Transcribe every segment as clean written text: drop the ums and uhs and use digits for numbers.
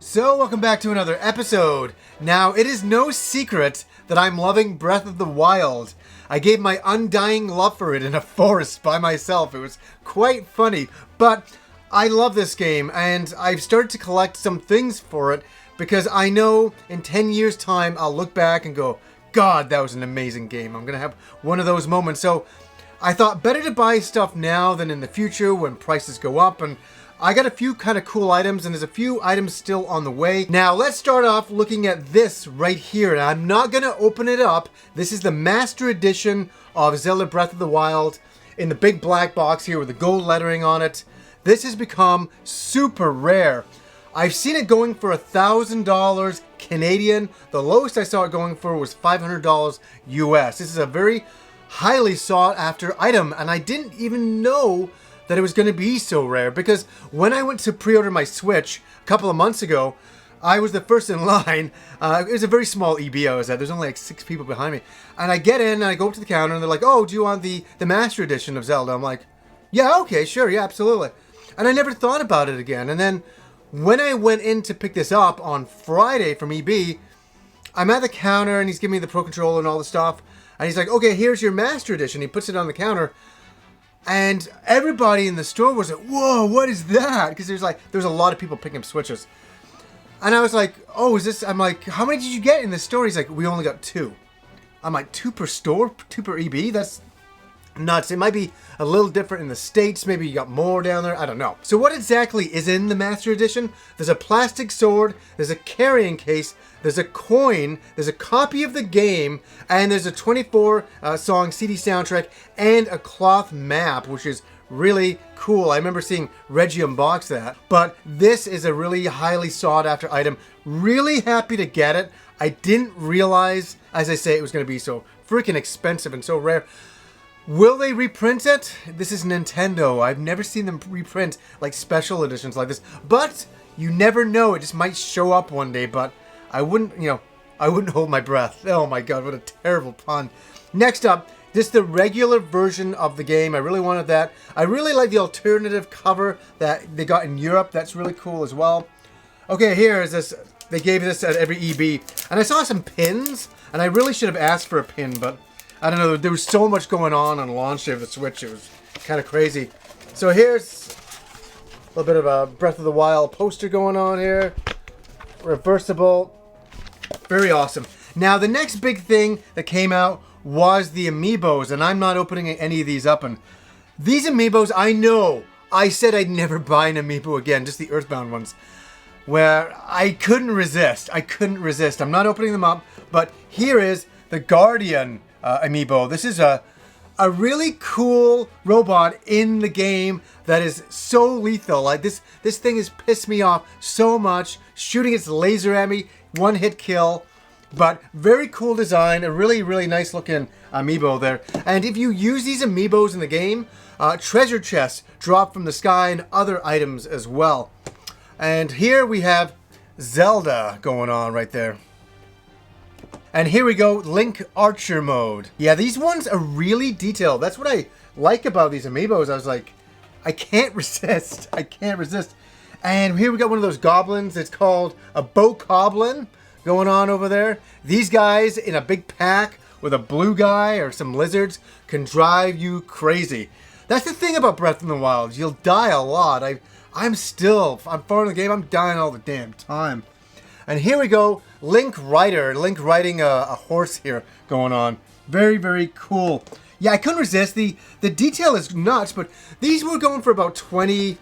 So, welcome back to another episode. Now, it is no secret that I'm loving Breath of the Wild. I gave my undying love for it in a forest by myself. It was quite funny, but I love this game, and I've started to collect some things for it because I know in 10 years' time I'll look back and go, God, that was an amazing game. I'm going to have one of those moments. So, I thought better to buy stuff now than in the future when prices go up, and I got a few kind of cool items, and there's a few items still on the way. Now, let's start off looking at this right here. And I'm not going to open it up. This is the Master Edition of Zelda Breath of the Wild in the big black box here with the gold lettering on it. This has become super rare. I've seen it going for $1,000 Canadian. The lowest I saw it going for was $500 US. This is a very highly sought after item, and I didn't even know that it was going to be so rare, because when I went to pre-order my Switch a couple of months ago, I was the first in line. It was a very small EB I was at. There's only like 6 people behind me. And I get in and I go up to the counter and they're like, oh, do you want the Master Edition of Zelda? I'm like, yeah, okay, sure, yeah, absolutely. And I never thought about it again. And then when I went in to pick this up on Friday from EB, I'm at the counter and he's giving me the Pro Controller and all the stuff. And he's like, okay, here's your Master Edition. He puts it on the counter. And everybody in the store was like, whoa, what is that? Because there's a lot of people picking up Switches. And I was like, oh, is this? I'm like, how many did you get in the store? He's like, we only got 2. I'm like, 2 per store? 2 per EB? That's nuts. It might be a little different in the States. Maybe you got more down there. I don't know. So what exactly is in the Master Edition? There's a plastic sword. There's a carrying case. There's a coin, there's a copy of the game, and there's a 24-song CD soundtrack and a cloth map, which is really cool. I remember seeing Reggie unbox that. But this is a really highly sought-after item. Really happy to get it. I didn't realize, as I say, it was going to be so freaking expensive and so rare. Will they reprint it? This is Nintendo. I've never seen them reprint like special editions like this. But you never know. It just might show up one day, but I wouldn't hold my breath. Oh my god, what a terrible pun. Next up, this is the regular version of the game. I really wanted that. I really like the alternative cover that they got in Europe. That's really cool as well. Okay, here is this. They gave this at every EB. And I saw some pins, and I really should have asked for a pin, but I don't know. There was so much going on launch day of the Switch. It was kind of crazy. So here's a little bit of a Breath of the Wild poster going on here. Reversible. Very awesome. Now, the next big thing that came out was the Amiibos, and I'm not opening any of these up. And these Amiibos, I know, I said I'd never buy an Amiibo again, just the Earthbound ones, where I couldn't resist. I'm not opening them up, but here is the Guardian Amiibo. This is a really cool robot in the game that is so lethal. Like this thing has pissed me off so much, shooting its laser at me, one-hit kill, but very cool design, a really, really nice looking Amiibo there. And if you use these Amiibos in the game, treasure chests drop from the sky and other items as well. And here we have Zelda going on right there. And here we go, Link Archer mode. Yeah, these ones are really detailed. That's what I like about these Amiibos. I was like, I can't resist. And here we got one of those goblins. It's called a Bokoblin going on over there. These guys in a big pack with a blue guy or some lizards can drive you crazy. That's the thing about Breath of the Wild. You'll die a lot. I'm far in the game. I'm dying all the damn time. And here we go, Link Rider. Link riding a horse here going on. Very, very cool. Yeah, I couldn't resist. The detail is nuts, but these were going for about 22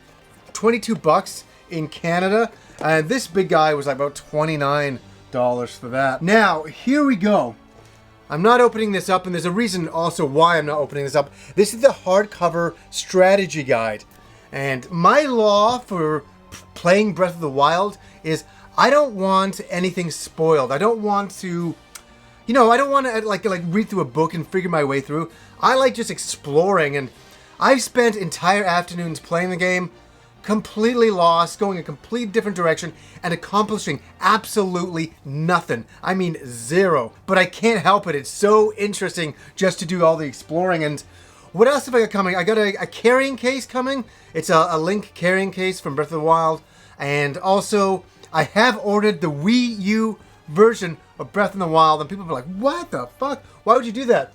bucks in Canada. And this big guy was like about $29 for that. Now, here we go. I'm not opening this up, and there's a reason also why I'm not opening this up. This is the hardcover strategy guide. And my law for playing Breath of the Wild is I don't want anything spoiled. I don't want to, I don't want to like read through a book and figure my way through. I like just exploring, and I've spent entire afternoons playing the game, completely lost, going a complete different direction, and accomplishing absolutely nothing. I mean, zero. But I can't help it. It's so interesting just to do all the exploring. And what else have I got coming? I got a carrying case coming. It's a Link carrying case from Breath of the Wild. And also I have ordered the Wii U version of Breath of the Wild, and people are like, what the fuck? Why would you do that?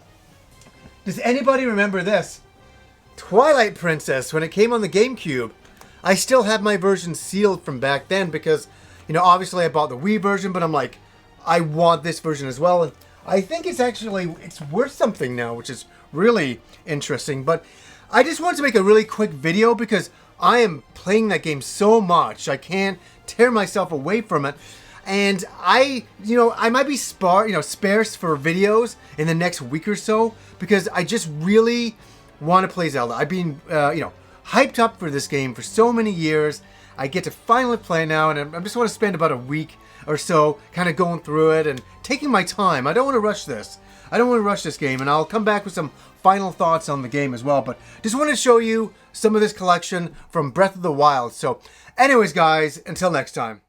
Does anybody remember this? Twilight Princess, when it came on the GameCube. I still have my version sealed from back then because, you know, obviously I bought the Wii version, but I'm like, I want this version as well. And I think it's worth something now, which is really interesting. But I just wanted to make a really quick video because I am playing that game so much. I can't tear myself away from it. And I might be sparse for videos in the next week or so because I just really want to play Zelda. I've been, hyped up for this game for so many years. I get to finally play now, and I just want to spend about a week or so kind of going through it and taking my time. I don't want to rush this. I don't want to rush this game, and I'll come back with some final thoughts on the game as well. But just want to show you some of this collection from Breath of the Wild. So anyways, guys, until next time.